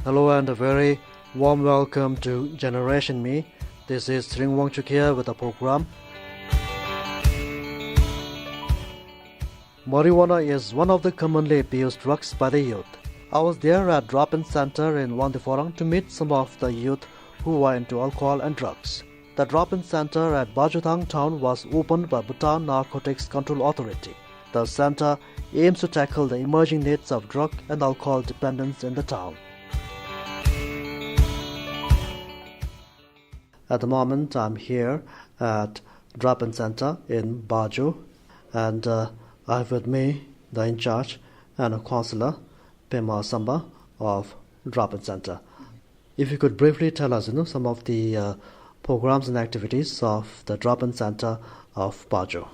Hello and a very warm welcome to Generation Me. This is Tshering Wangchuk here with a program. Marijuana is one of the commonly abused drugs by the youth. I was there at Drop-in Centre in Wangdue Phodrang to meet some of the youth who were into alcohol and drugs. The Drop-in Centre at Bajo Drop-in town was opened by Bhutan Narcotics Control Authority. The centre aims to tackle the emerging needs of drug and alcohol dependence in the town. At the moment, I'm here at Drop-in Centre in Bajo, and I have with me the in-charge and a counsellor, Pema Samba of Drop-in Centre. If you could briefly tell us, some of the programs and activities of the Drop-in Centre of Bajo.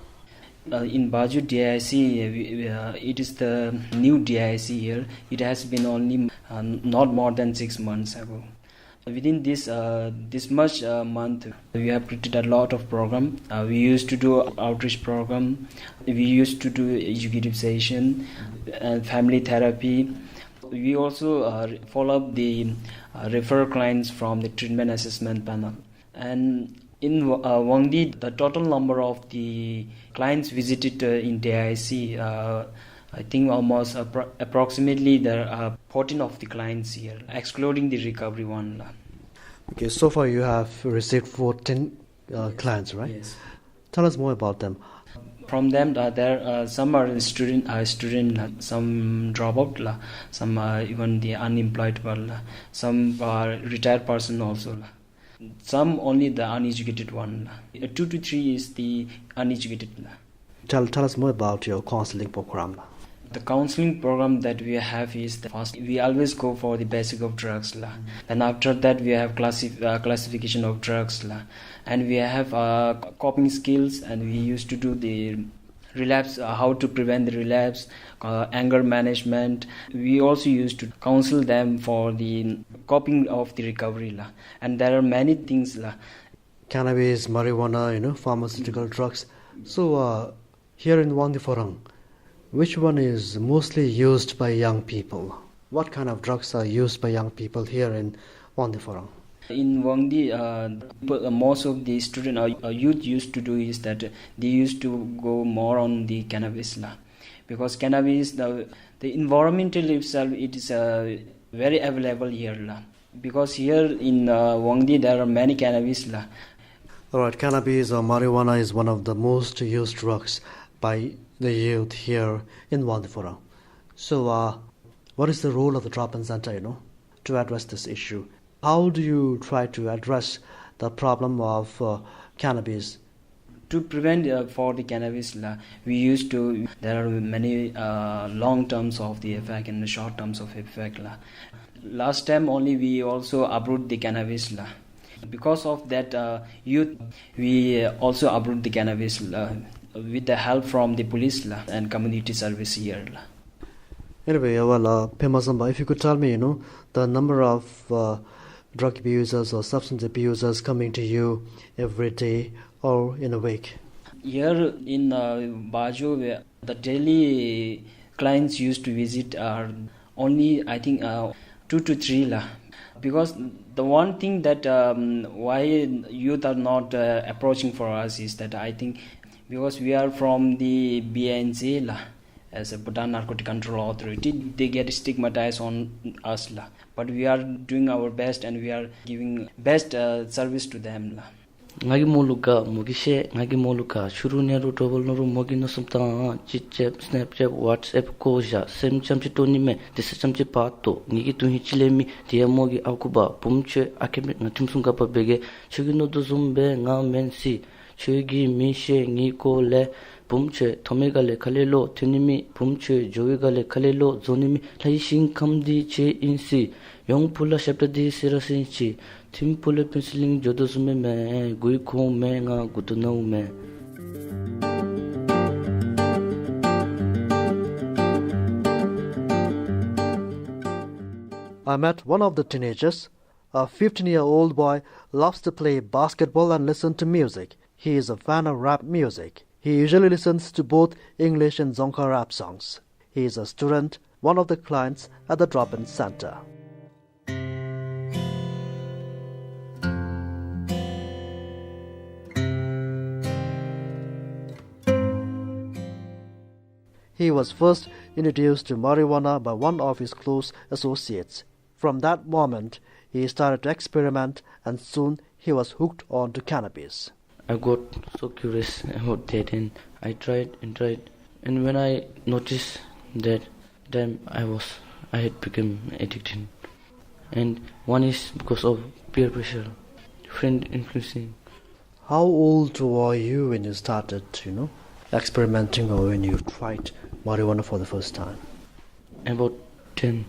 In Bajo DIC, it is the new DIC here. It has been only not more than 6 months ago. Within this month, we have created a lot of program. We used to do outreach program. We used to do educative session and family therapy. We also follow up the refer clients from the treatment assessment panel. And in Wangdi, the total number of the clients visited in DIC, I think almost approximately there are 14 of the clients here, excluding the recovery one. Okay, so far you have received 14 clients, right? Yes. Tell us more about them. From them, there some are student, some drop out, some even the unemployed, some are retired person also. Some only the uneducated one. 2 to 3 is the uneducated. Tell us more about your counselling program. The counselling program that we have is the first. We always go for the basic of drugs, and after that we have classification of drugs, and we have coping skills, and we used to do the relapse, how to prevent the relapse, anger management. We also used to counsel them for the coping of the recovery, and there are many things. Cannabis, marijuana, pharmaceutical drugs. So here in Wangdue Phodrang, which one is mostly used by young people? What kind of drugs are used by young people here in Wangdue Phodrang? In Wangdi, most of the student or youth used to do is that they used to go more on the cannabis, because cannabis, the environmental itself, it is very available here, because here in Wangdi there are many cannabis. Alright, cannabis or marijuana is one of the most used drugs by the youth here in Wangdue Phodrang. So what is the role of the Drop-in Centre, to address this issue? How do you try to address the problem of cannabis? To prevent for the cannabis, there are many long terms of the effect and the short terms of effect. Last time only we also uproot the cannabis. Because of that youth, we also uproot the cannabis with the help from the police and community service here. Anyway, Pema Samba, if you could tell me, the number of drug abusers or substance abusers coming to you every day or in a week? Here in Bajo, the daily clients used to visit are only, I think, 2 to 3. Because the one thing that why youth are not approaching for us is that I think because we are from the BNC, as a Bhutan Narcotic Control Authority, they get stigmatized on us. But we are doing our best and we are giving best service to them. Ngagi moluka mogishe ngagi moluka shuru neru double noru mogino sumta chitchep snapchat whatsapp koja sem chamchi toni me this chamchi pato nigi tuhi chilemi dia mogi akuba pumche akeme natumsunga pa bege chugino do zumbe nga mensi chugi mishe ngi ko le pumche thomegale khalelo thenimi pumche joigale khalelo zonimi laishin kamdi che insi yong pula shapdi sirasinchi tim pula penciling jodosume me gui ko me nga gutunau me. I met one of the teenagers. A 15-year-old boy loves to play basketball and listen to music. He is a fan of rap music. He usually listens to both English and Zonka rap songs. He is a student, one of the clients at the Drop-in Centre. He was first introduced to marijuana by one of his close associates. From that moment, he started to experiment, and soon he was hooked on to cannabis. I got so curious about that, and I tried and tried. And when I noticed that then I had become addicted. And one is because of peer pressure, friend influencing. How old were you when you started, experimenting, or when you tried marijuana for the first time? About 10.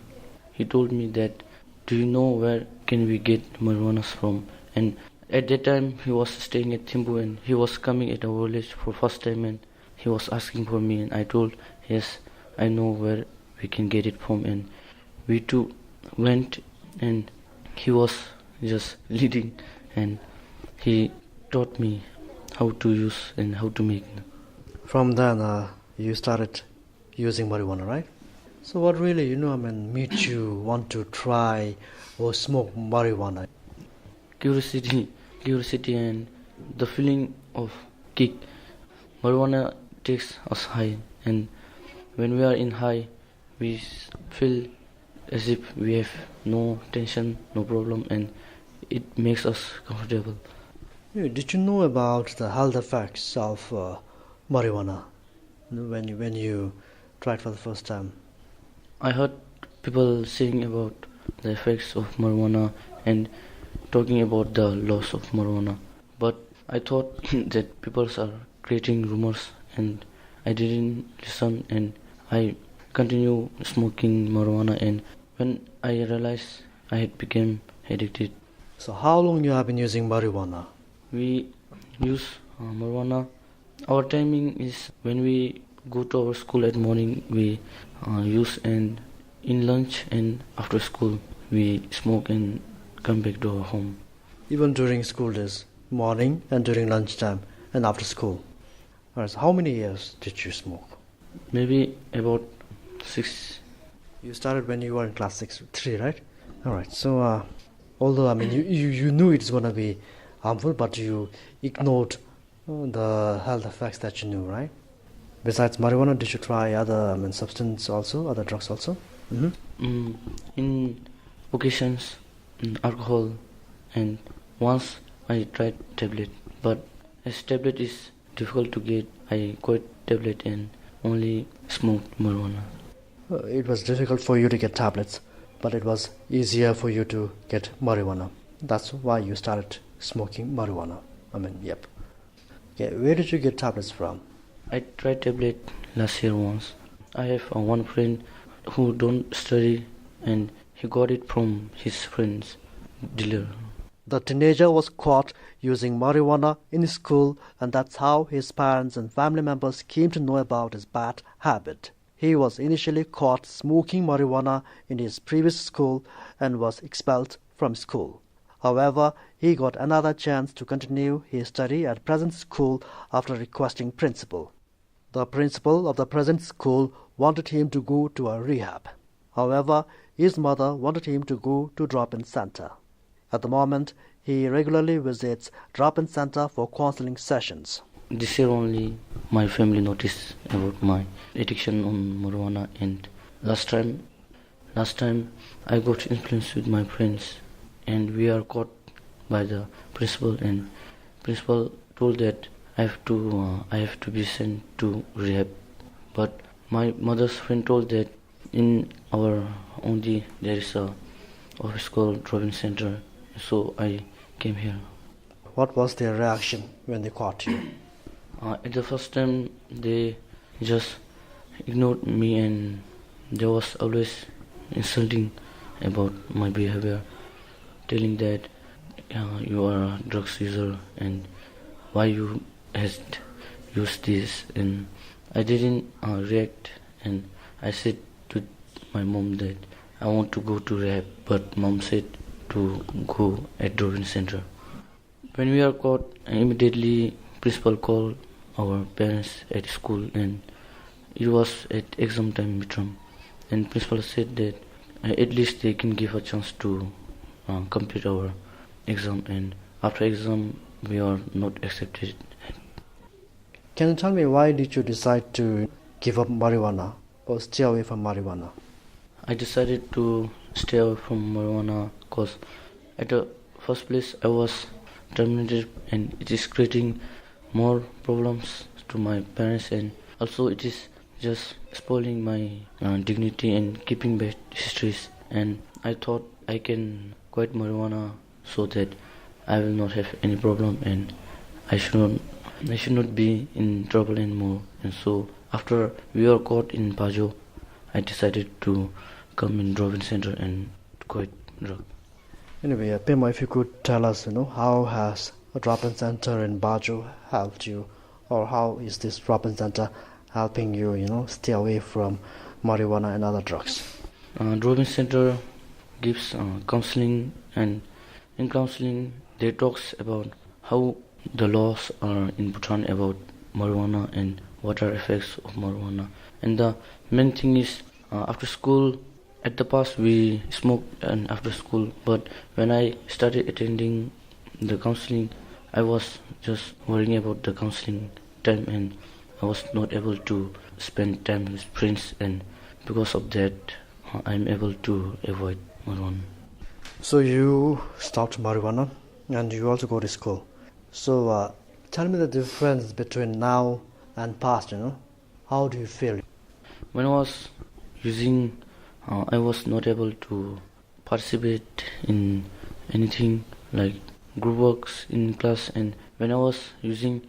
He told me that, do you know where can we get marijuana from? And at that time he was staying at Thimbu, and he was coming at our village for first time, and he was asking for me, and I told, yes, I know where we can get it from. And we two went, and he was just leading, and he taught me how to use and how to make. From then, you started using marijuana, right? So what really, made you want to try or smoke marijuana? Curiosity and the feeling of kick. Marijuana takes us high, and when we are in high, we feel as if we have no tension, no problem, and it makes us comfortable. Did you know about the health effects of marijuana when you tried for the first time? I heard people saying about the effects of marijuana and talking about the loss of marijuana, but I thought that people are creating rumors, and I didn't listen, and I continued smoking marijuana, and when I realized I had become addicted. So how long you have been using marijuana? We use marijuana. Our timing is when we go to our school at morning, we use, and in lunch and after school we smoke and come back to our home. Even during school days, morning and during lunchtime and after school. Alright, so how many years did you smoke? Maybe about 6. You started when you were in class 3, right? Alright, so although you knew it's gonna be harmful, but you ignored the health effects that you knew, right? Besides marijuana, did you try other substance also, other drugs also? Mm-hmm. In occasions, alcohol, and once I tried tablet, but as tablet is difficult to get, I quit tablet and only smoked marijuana. It was difficult for you to get tablets, but it was easier for you to get marijuana. That's why you started smoking marijuana. Yep. Okay, where did you get tablets from? I tried tablet last year once. I have one friend who don't study, and he got it from his friend's dealer. The teenager was caught using marijuana in his school, and that's how his parents and family members came to know about his bad habit. He was initially caught smoking marijuana in his previous school and was expelled from school. However, he got another chance to continue his study at present school after requesting principal. The principal of the present school wanted him to go to a rehab. However, his mother wanted him to go to drop-in centre. At the moment, he regularly visits drop-in centre for counselling sessions. This year only my family noticed about my addiction on marijuana, and last time I got influenced with my friends, and we are caught by the principal, and principal told that I have to be sent to rehab. But my mother's friend told that in our only there is a office called Drop-in Centre, so I came here. What was their reaction when they caught you? At the first time they just ignored me, and they was always insulting about my behavior, telling that you are a drugs user and why you has used this. And I didn't react, and I said to my mom that I want to go to rehab, but mom said to go at Drop-in Centre. When we are caught, immediately principal called our parents at school, and it was at exam time midterm, and principal said that at least they can give a chance to complete our exam, and after exam we are not accepted. Can you tell me why did you decide to give up marijuana or stay away from marijuana? I decided to stay away from marijuana because at the first place I was terminated and it is creating more problems to my parents, and also it is just spoiling my dignity and keeping bad histories. And I thought I can quit marijuana so that I will not have any problem and I should not be in trouble anymore. And so after we were caught in Bajo, I decided to come in drop-in center and quit drug. Anyway, Pema, if you could tell us, how has a drop-in center in Bajo helped you, or how is this drop-in center helping you, stay away from marijuana and other drugs? Drop-in center gives counseling, and in counseling they talks about how the laws are in Bhutan about marijuana and what are effects of marijuana. And the main thing is after school. At the past we smoked and after school, but when I started attending the counseling, I was just worrying about the counseling time and I was not able to spend time with friends, and because of that I'm able to avoid marijuana. So you stopped marijuana and you also go to school. So tell me the difference between now and past, how do you feel? When I was using I was not able to participate in anything like group works in class, and when I was using,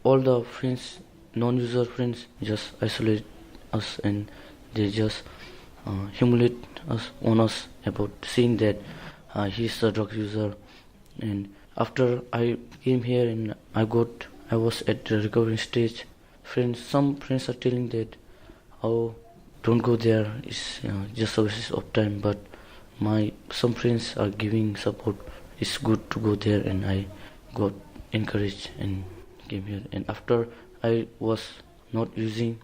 all the friends, non-user friends, just isolate us and they just humiliate us on us about saying that he's a drug user. And after I came here and I was at the recovery stage, some friends are telling that, oh, don't go there, it's just a waste of time, but some friends are giving support, it's good to go there, and I got encouraged and came here. And after I was not using,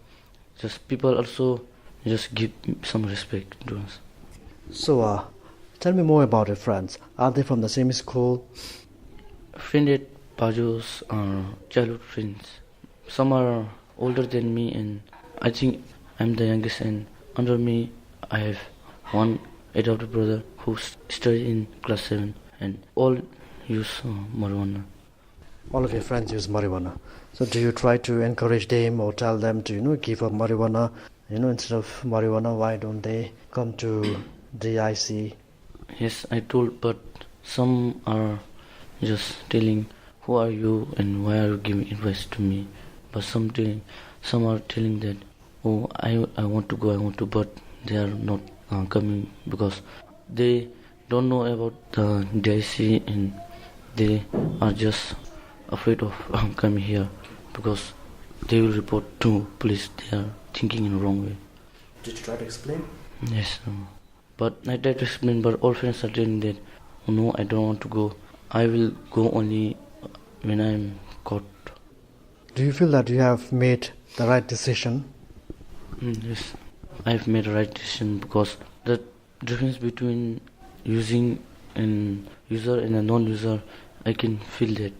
just people also just give some respect to us. So tell me more about your friends. Are they from the same school? Friends at Bajo's are childhood friends. Some are older than me, and I think I'm the youngest, and under me I have one adopted brother who studies in class 7, and all use marijuana. All of your friends use marijuana. So do you try to encourage them or tell them to give up marijuana? Instead of marijuana, why don't they come to DIC? Yes, I told, but some are just telling, who are you and why are you giving advice to me? But some are telling that, oh, I want to go, but they are not coming because they don't know about the DIC and they are just afraid of coming here because they will report to police. They are thinking in the wrong way. Did you try to explain? Yes, but I tried to explain, but all friends are telling that, oh, no, I don't want to go. I will go only when I am caught. Do you feel that you have made the right decision? Yes, I've made a right decision because the difference between using an user and a non-user, I can feel that.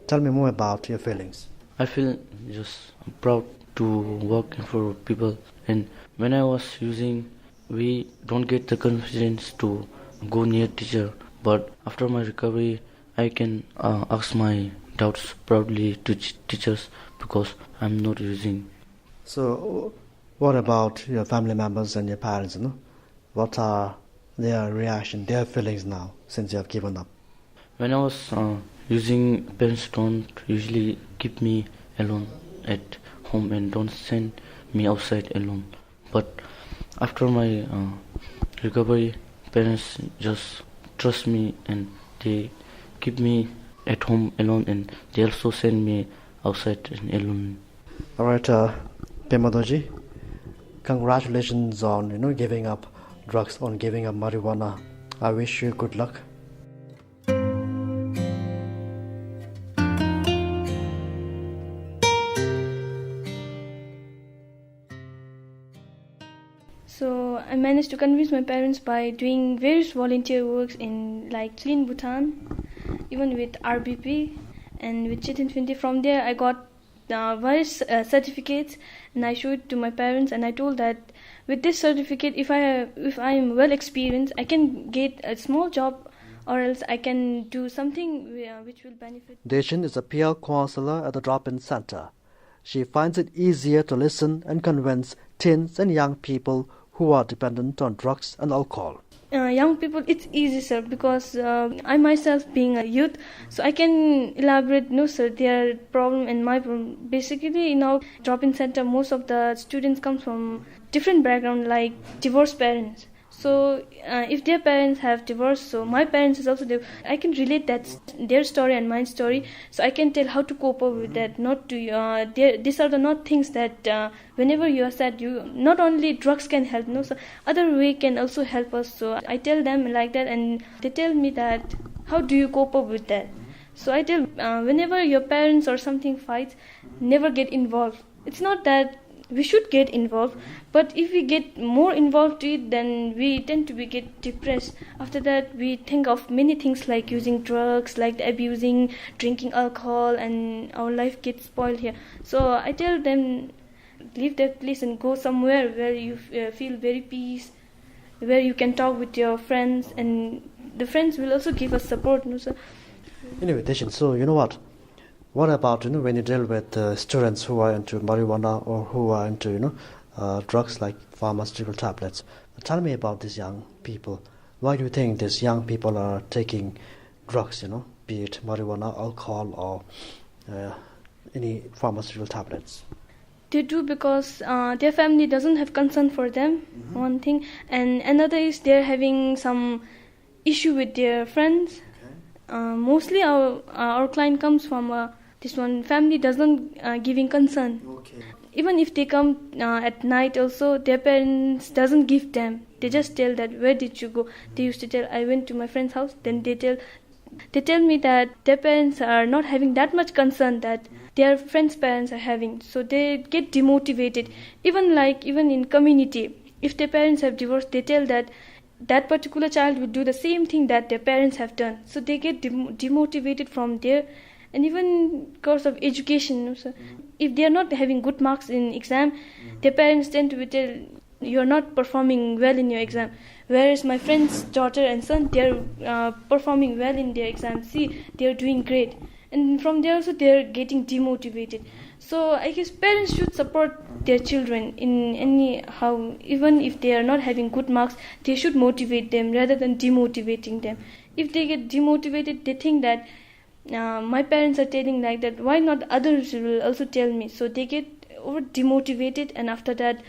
Tell me more about your feelings. I feel just proud to work for people, and when I was using, we don't get the confidence to go near teacher, but after my recovery, I can ask my doubts proudly to teachers because I'm not using. So what about your family members and your parents? What are their reaction, their feelings now since you have given up? When I was using, parents don't usually keep me alone at home and don't send me outside alone. But after my recovery, parents just trust me and they keep me at home alone, and they also send me outside and alone. All right, Pemadoji, congratulations on giving up drugs, on giving up marijuana. I wish you good luck. So I managed to convince my parents by doing various volunteer works in like Clean Bhutan, even with RBP and with Chitinfinti. From there I got various certificates, and I showed it to my parents, and I told that with this certificate, if I am well experienced, I can get a small job, or else I can do something which will benefit. Deshin is a peer counselor at the drop-in centre. She finds it easier to listen and convince teens and young people who are dependent on drugs and alcohol. Young people, it's easy, sir, because I myself being a youth, so I can elaborate, no, sir, their problem and my problem. Basically, in our drop-in center, most of the students come from different background, like divorced parents. So if their parents have divorced, so my parents is also divorced, I can relate that their story and my story, so I can tell how to cope up with that. Not to these are the not things that whenever you are sad, you not only drugs can help, no, so other way can also help us. So I tell them like that, and they tell me that how do you cope up with that. So I tell whenever your parents or something fights, never get involved. It's not that we should get involved, but if we get more involved to it, then we tend to get depressed. After that, we think of many things like using drugs, like abusing, drinking alcohol, and our life gets spoiled here. So I tell them, leave that place and go somewhere where you feel very peace, where you can talk with your friends, and the friends will also give us support. No, so Anyway, Deshin, so you know what? What about when you deal with students who are into marijuana or who are into drugs like pharmaceutical tablets? Tell me about these young people. Why do you think these young people are taking drugs? Be it marijuana, alcohol, or any pharmaceutical tablets? they do because their family doesn't have concern for them. One thing, and another is they're having some issue with their friends. Mostly our client comes from this one family doesn't giving concern. Even if they come at night also, their parents doesn't give them. They just tell that, where did you go? They used to tell, I went to my friend's house. Then they tell me that their parents are not having that much concern that their friends' parents are having. So they get demotivated. Even in community, if their parents have divorced, they tell that particular child will do the same thing that their parents have done. So they get demotivated from there. And even because of education, so if they are not having good marks in exam, their parents tend to tell, you are not performing well in your exam. Whereas my friend's daughter and son, they are performing well in their exam. See, they are doing great. And from there also they are getting demotivated. So I guess parents should support their children in any how. Even if they are not having good marks, they should motivate them rather than demotivating them. If they get demotivated, they think that my parents are telling like that, why not others will also tell me? So they get over demotivated, and after that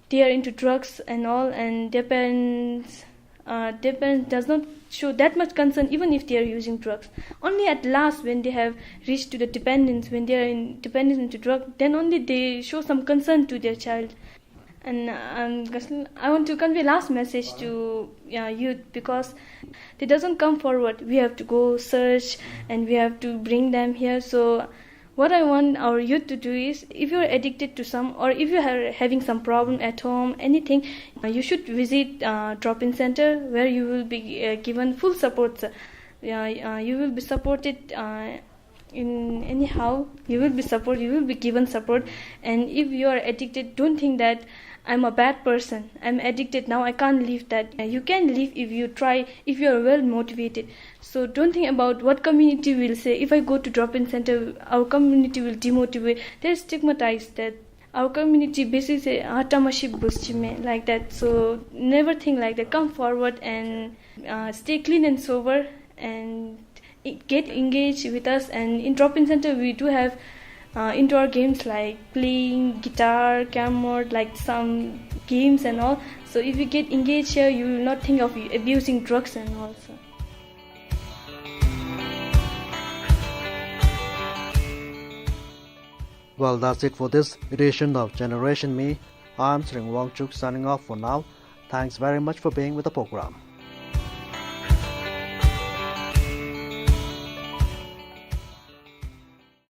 they are into drugs and all, and their parents does not show that much concern even if they are using drugs. Only at last, when they have reached to the dependence, when they are in dependence into drug, then only they show some concern to their child. And I want to convey last message to youth, because they doesn't come forward. We have to go search and we have to bring them here. So what I want our youth to do is, if you're addicted to some, or if you are having some problem at home, anything, you should visit drop-in center, where you will be given full support. You will be supported in anyhow. You will be given support. And if you are addicted, don't think that I'm a bad person, I'm addicted now, I can't leave that. You can leave if you try, if you are well motivated. So don't think about what community will say. If I go to drop-in center, our community will demotivate. They're stigmatized that our community basically say "Hatamashi bushime" like that. So never think like that. Come forward and stay clean and sober, and get engaged with us. And in drop-in center, we do have indoor games like playing guitar, carom, like some games and all. So if you get engaged here, you will not think of abusing drugs and all. So. Well, that's it for this edition of Generation Me. I'm Tshering Wangchuk signing off for now. Thanks very much for being with the program.